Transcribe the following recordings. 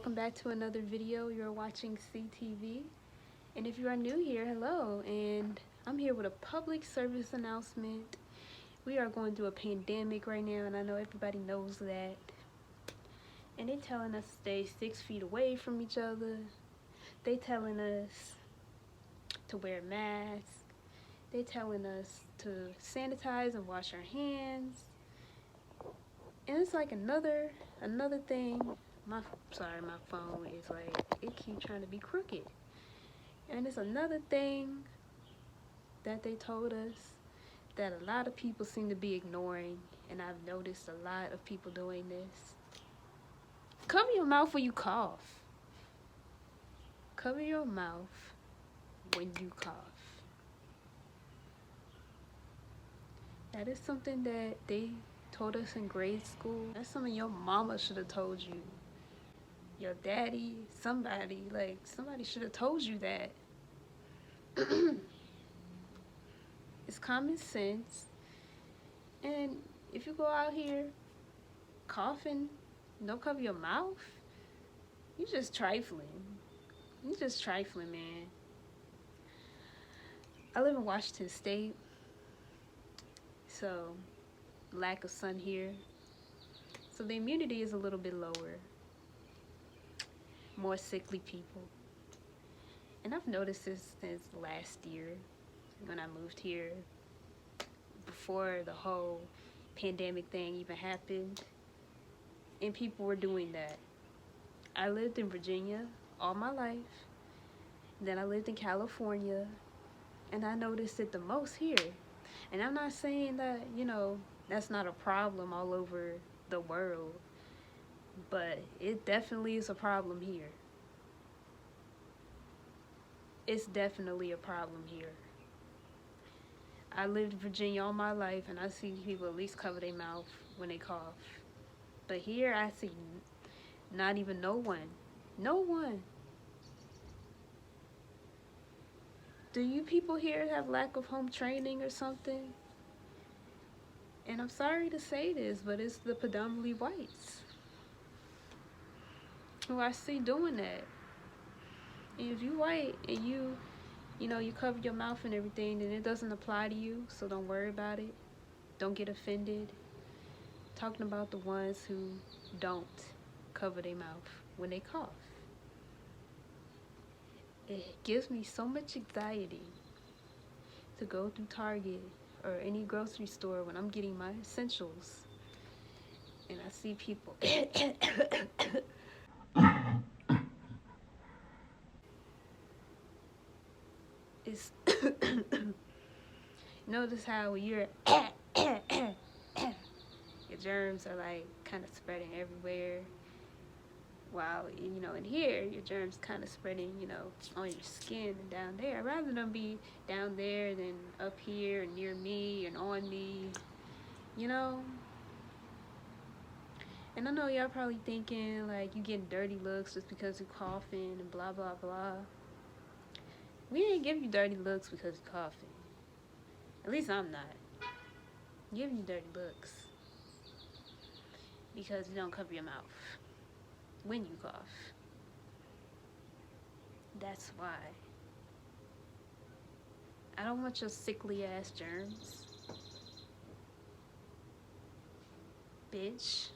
welcome back to another video. You're watching CTV, and if you are new here, hello, and I'm here with a public service announcement. We are going through a pandemic right now, and I know everybody knows that, and they're telling us to stay 6 feet away from each other. They telling us to wear masks. They telling us to sanitize and wash our hands. And it's like another thing. My phone is like, it keeps trying to be crooked. And it's another thing that they told us that a lot of people seem to be ignoring, and I've noticed a lot of people doing this. Cover your mouth when you cough. Cover your mouth when you cough. That is something that they told us in grade school. That's something your mama should have told you. Your daddy, somebody should have told you that. It's common sense. And if you go out here coughing, don't cover your mouth, you just trifling. You just trifling, man. I live in Washington State, so lack of sun here. So the immunity is a little bit lower. More sickly people. And I've noticed this since last year when I moved here, before the whole pandemic thing even happened, and people were doing that. I lived in Virginia all my life, then I lived in California, and I noticed it the most here. And I'm not saying that, that's not a problem all over the world, but it definitely is a problem here. It's definitely a problem here. I lived in Virginia all my life, and I see people at least cover their mouth when they cough. But here I see not even no one. No one. Do you people here have lack of home training or something? And I'm sorry to say this, but it's the predominantly whites who I see doing that. And if you white and you cover your mouth and everything, then it doesn't apply to you, so don't worry about it. Don't get offended. Talking about the ones who don't cover their mouth when they cough. It gives me so much anxiety to go through Target or any grocery store when I'm getting my essentials, and I see people it's notice how when you're your germs are like kind of spreading everywhere, while in here your germs kind of spreading on your skin and down there. I'd rather them be down there than up here and near me and on me, And I know y'all probably thinking like you getting dirty looks just because you're coughing and blah blah blah. We ain't give you dirty looks because you're coughing. At least I'm not. I'm giving you dirty looks because you don't cover your mouth when you cough. That's why. I don't want your sickly ass germs. Bitch.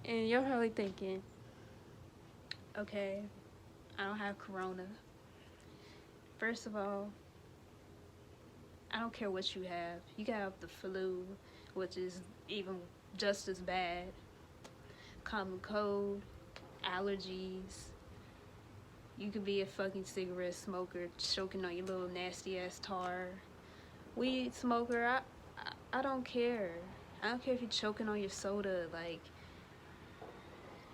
And you're probably thinking, okay, I don't have corona. First of all, I don't care what you have. You can have the flu, which is even just as bad. Common cold, allergies. You could be a fucking cigarette smoker choking on your little nasty ass tar. Weed smoker, I don't care. I don't care if you're choking on your soda. Like,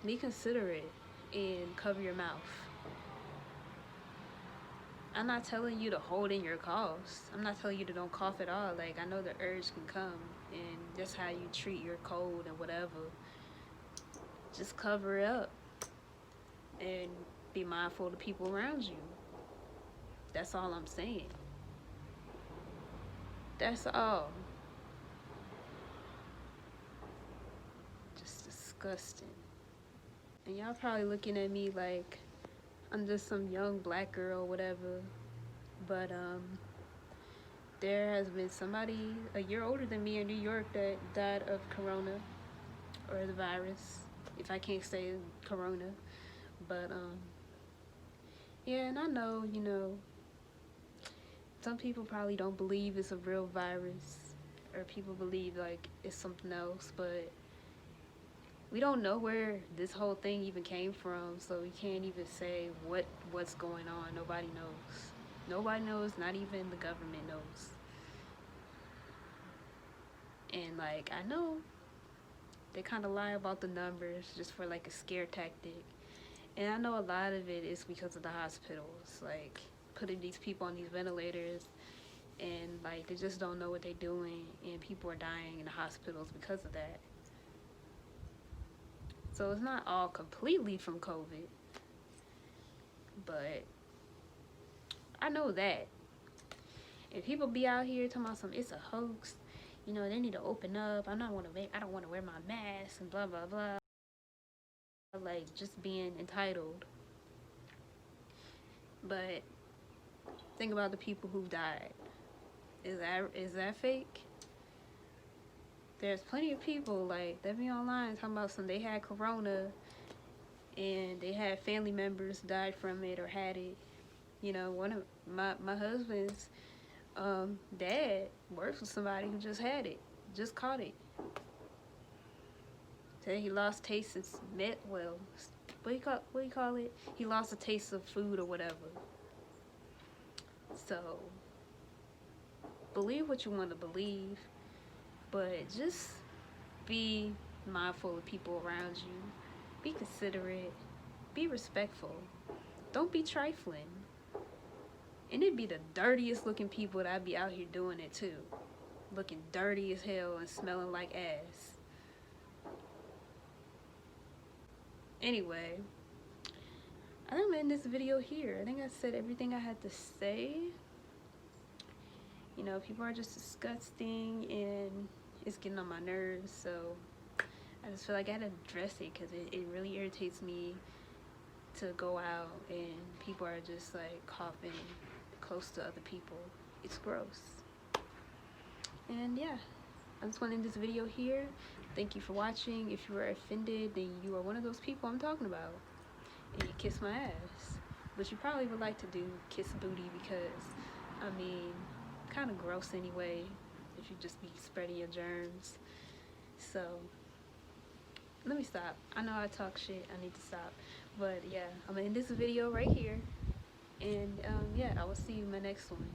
be considerate and cover your mouth. I'm not telling you to hold in your coughs. I'm not telling you to don't cough at all. Like, I know the urge can come, and that's how you treat your cold and whatever. Just cover it up and be mindful of the people around you. That's all I'm saying. That's all. Just disgusting. disgusting. And y'all probably looking at me like I'm just some young black girl, whatever. But there has been somebody a year older than me in New York that died of corona, or the virus, if I can't say corona. But yeah, and I know, you know, some people probably don't believe it's a real virus, or people believe like it's something else, but we don't know where this whole thing even came from, so we can't even say what's going on. Nobody knows. Nobody knows, not even the government knows. And like, I know they kind of lie about the numbers just for like a scare tactic. And I know a lot of it is because of the hospitals, like putting these people on these ventilators, and like they just don't know what they're doing, and people are dying in the hospitals because of that. So it's not all completely from COVID, but I know that. If people be out here talking about it's a hoax, you know, they need to open up. I don't want to wear my mask and blah blah blah. Like just being entitled. But think about the people who died. Is that fake? There's plenty of people like that be online talking about they had corona and they had family members died from it or had it. You know, one of my husband's dad works with somebody who just had it, just caught it. Said he lost taste and well, what do you call it? He lost a taste of food or whatever. So believe what you want to believe, but just be mindful of people around you. Be considerate. Be respectful. Don't be trifling. And it'd be the dirtiest looking people that I'd be out here doing it too. Looking dirty as hell and smelling like ass. Anyway, I think I'm gonna end this video here. I think I said everything I had to say. You know, people are just disgusting and it's getting on my nerves, so I just feel like I had to address it because it really irritates me to go out and people are just like coughing close to other people. It's gross. And yeah, I just want to end this video here. Thank you for watching. If you were offended, then you are one of those people I'm talking about. And you kiss my ass. But you probably would like to do kiss booty because, I mean, kind of gross anyway if you just be spreading your germs. So let me stop. I know I talk shit. I need to stop. But yeah, I'm gonna end this video right here. And yeah, I will see you in my next one.